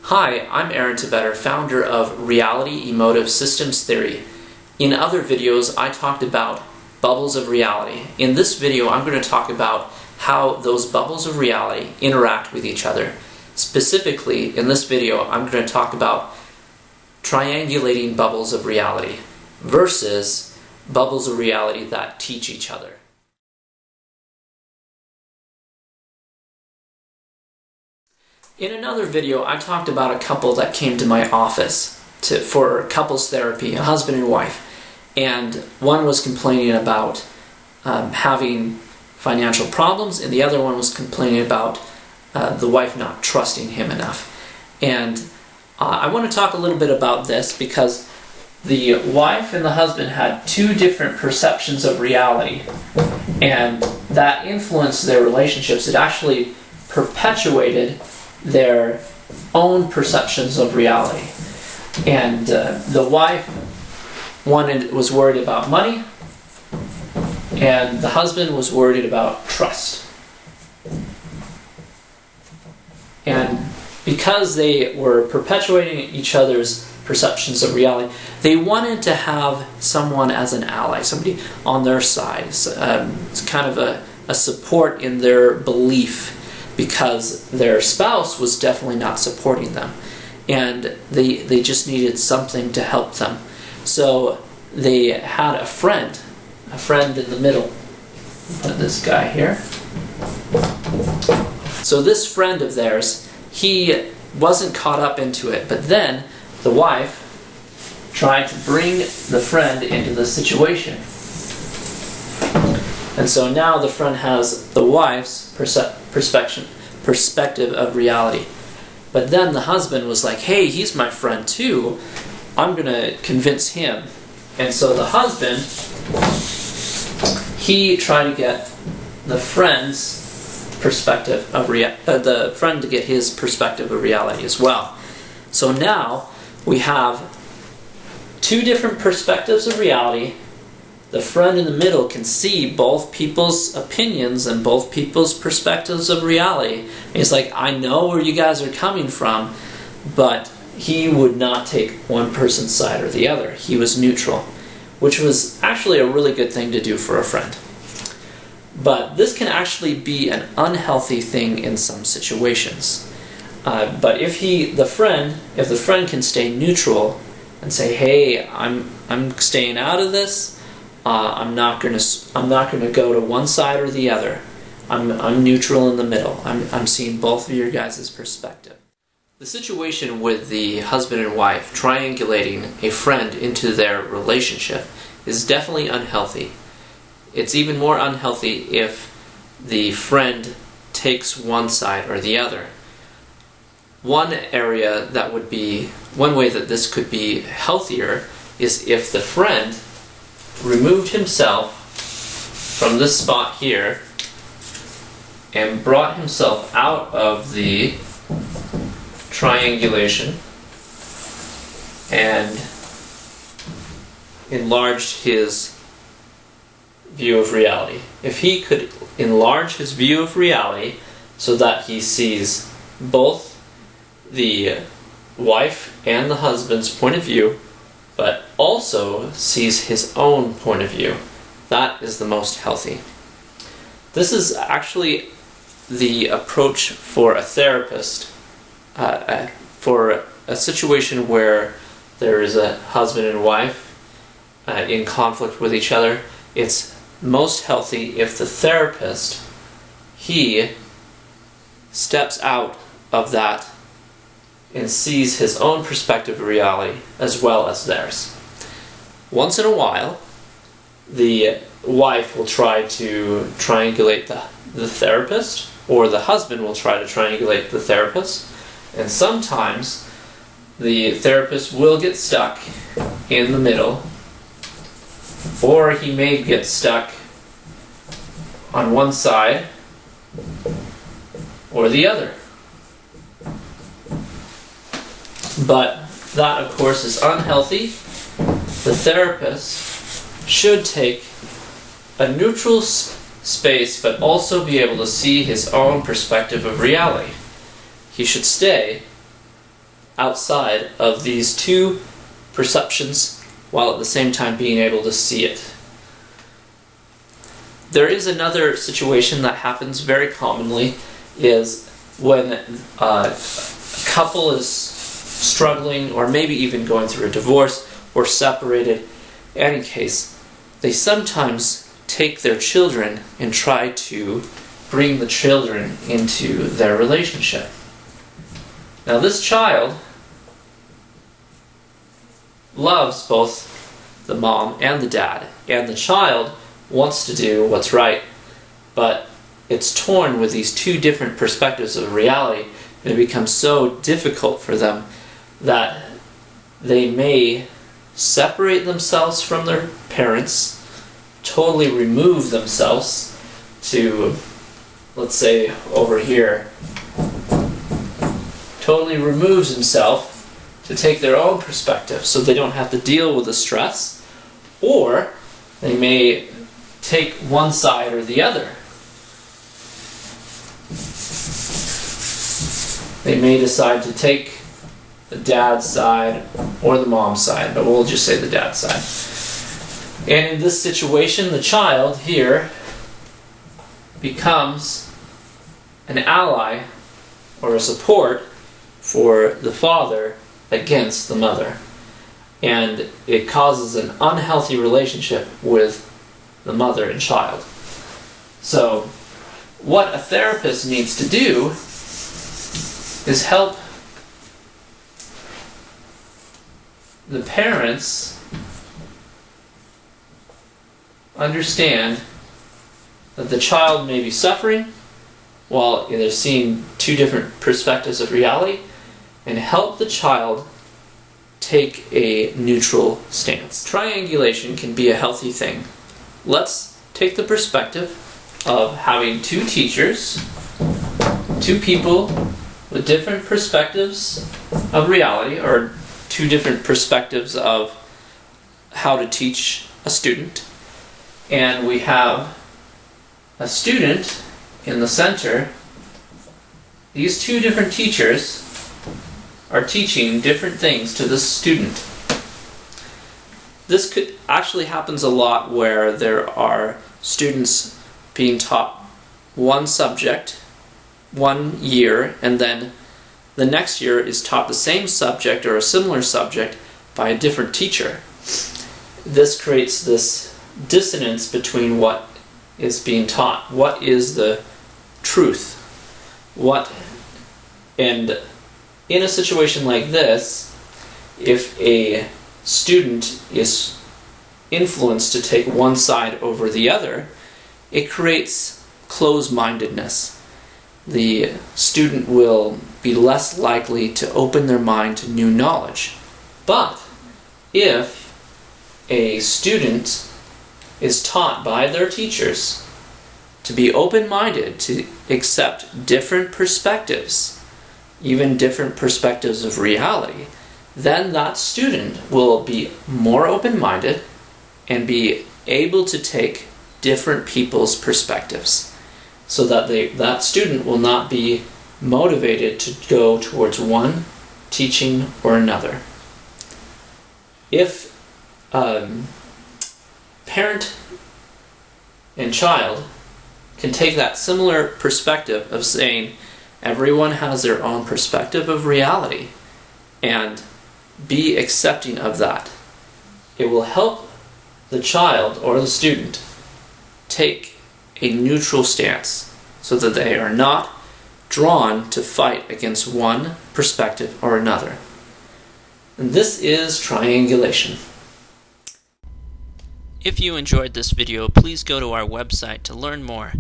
Hi, I'm Aaron Better, founder of Reality Emotive Systems Theory. In other videos, I talked about bubbles of reality. In this video, I'm going to talk about how those bubbles of reality interact with each other. Specifically, in this video, I'm going to talk about triangulating bubbles of reality versus bubbles of reality that teach each other. In another video, I talked about a couple that came to my office for couples therapy, a husband and wife. And one was complaining about having financial problems, and the other one was complaining about the wife not trusting him enough. And I want to talk a little bit about this because the wife and the husband had two different perceptions of reality, and that influenced their relationships. It actually perpetuated their own perceptions of reality. And the wife was worried about money, and the husband was worried about trust. And because they were perpetuating each other's perceptions of reality, they wanted to have someone as an ally, somebody on their side. It's kind of a support in their belief, because their spouse was definitely not supporting them, and they just needed something to help them. So they had a friend in the middle. Put this guy here. So this friend of theirs, he wasn't caught up into it, but then the wife tried to bring the friend into the situation. And so now the friend has the wife's perspective of reality. But then the husband was like, hey, he's my friend too. I'm going to convince him. And so the husband, he tried to get the friend's perspective of the friend to get his perspective of reality as well. So now we have two different perspectives of reality. The friend in the middle can see both people's opinions and both people's perspectives of reality. And he's like, I know where you guys are coming from, but he would not take one person's side or the other. He was neutral, which was actually a really good thing to do for a friend. But this can actually be an unhealthy thing in some situations. But if the friend can stay neutral and say, hey, I'm staying out of this. I'm not going to go to one side or the other. I'm neutral in the middle. I'm seeing both of your guys' perspective. The situation with the husband and wife triangulating a friend into their relationship is definitely unhealthy. It's even more unhealthy if the friend takes one side or the other. One way that this could be healthier is if the friend removed himself from this spot here and brought himself out of the triangulation and enlarged his view of reality. If he could enlarge his view of reality so that he sees both the wife and the husband's point of view, but also sees his own point of view, that is the most healthy. This is actually the approach for a therapist, for a situation where there is a husband and wife in conflict with each other. It's most healthy if the therapist, he steps out of that and sees his own perspective of reality as well as theirs. Once in a while, the wife will try to triangulate the therapist, or the husband will try to triangulate the therapist, and sometimes the therapist will get stuck in the middle, or he may get stuck on one side or the other. But that, of course, is unhealthy. The therapist should take a neutral space, but also be able to see his own perspective of reality. He should stay outside of these two perceptions while at the same time being able to see it. There is another situation that happens very commonly, is when a couple is struggling or maybe even going through a divorce or separated. In any case, they sometimes take their children and try to bring the children into their relationship. Now this child loves both the mom and the dad, and the child wants to do what's right, but it's torn with these two different perspectives of reality, and it becomes so difficult for them that they may separate themselves from their parents, totally remove themselves to, let's say over here, totally removes himself to take their own perspective so they don't have to deal with the stress, or they may take one side or the other. They may decide to take the dad's side or the mom's side, but we'll just say the dad's side. And in this situation, the child here becomes an ally or a support for the father against the mother. And it causes an unhealthy relationship with the mother and child. So, what a therapist needs to do is help the parents understand that the child may be suffering while they're seeing two different perspectives of reality, and help the child take a neutral stance. Triangulation can be a healthy thing. Let's take the perspective of having two teachers, two people with different perspectives of reality, or two different perspectives of how to teach a student. And we have a student in the center. These two different teachers are teaching different things to this student. This could actually happens a lot where there are students being taught one subject one year, and then the next year is taught the same subject or a similar subject by a different teacher. This creates this dissonance between what is being taught. What is the truth? And in a situation like this, if a student is influenced to take one side over the other, it creates closed-mindedness. The student will be less likely to open their mind to new knowledge. But if a student is taught by their teachers to be open-minded, to accept different perspectives, even different perspectives of reality, then that student will be more open-minded and be able to take different people's perspectives, so that that student will not be motivated to go towards one teaching or another. If parent and child can take that similar perspective of saying everyone has their own perspective of reality and be accepting of that, it will help the child or the student take a neutral stance so that they are not drawn to fight against one perspective or another. And this is triangulation. If you enjoyed this video, please go to our website to learn more